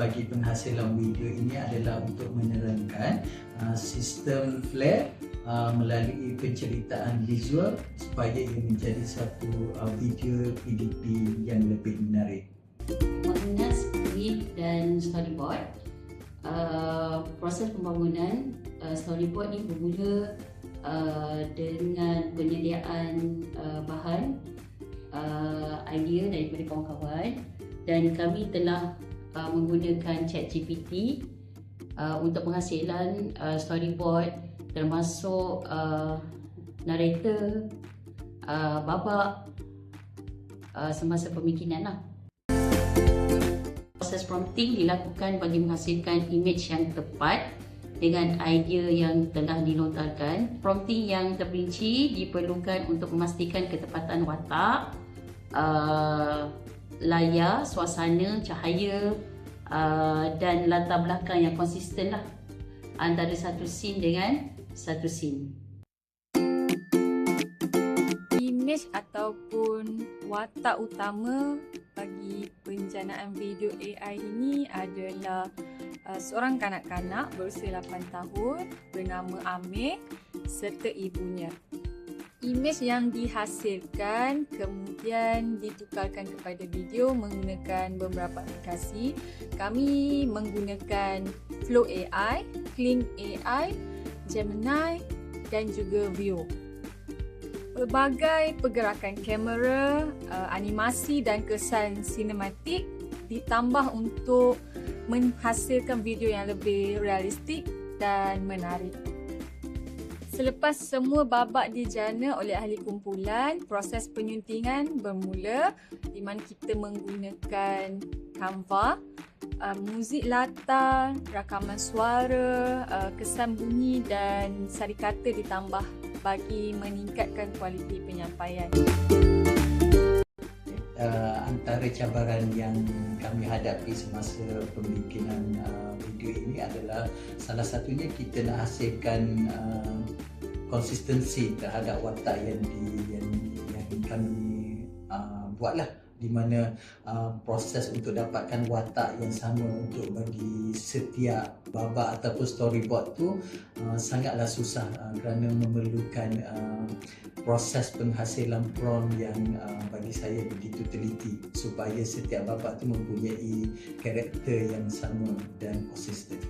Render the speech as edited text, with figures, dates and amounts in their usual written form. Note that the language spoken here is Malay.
bagi penghasilan video ini adalah untuk menerangkan sistem flare melalui penceritaan visual supaya ia menjadi satu video PDP yang lebih menarik. Pembangunan skrip dan storyboard. Proses pembangunan storyboard ni bermula dengan penyediaan bahan idea daripada kawan-kawan, dan kami telah menggunakan ChatGPT untuk penghasilan storyboard, termasuk narrator, babak semasa pembikinan lah. Proses prompting dilakukan bagi menghasilkan image yang tepat dengan idea yang telah dilontarkan. Prompting yang terperinci diperlukan untuk memastikan ketepatan watak, layar, suasana, cahaya dan latar belakang yang konsisten lah antara satu scene dengan satu scene. Image ataupun watak utama bagi perencanaan video AI ini adalah seorang kanak-kanak berusia 8 tahun bernama Amir serta ibunya. Imej yang dihasilkan kemudian ditukarkan kepada video menggunakan beberapa aplikasi. Kami menggunakan Flow AI, Kling AI, Gemini dan juga Veo. Pelbagai pergerakan kamera, animasi dan kesan sinematik ditambah untuk menghasilkan video yang lebih realistik dan menarik. Selepas semua babak dijana oleh ahli kumpulan, proses penyuntingan bermula di mana kita menggunakan Canva, muzik latar, rakaman suara, kesan bunyi dan sari kata ditambah bagi meningkatkan kualiti penyampaian. Antara cabaran yang kami hadapi semasa pembikinan video ini adalah salah satunya kita nak hasilkan konsistensi terhadap watak yang kami buatlah, di mana proses untuk dapatkan watak yang sama untuk bagi setiap babak ataupun storyboard tu sangatlah susah kerana memerlukan proses penghasilan prompt yang bagi saya begitu teliti supaya setiap babak tu mempunyai karakter yang sama dan konsisten.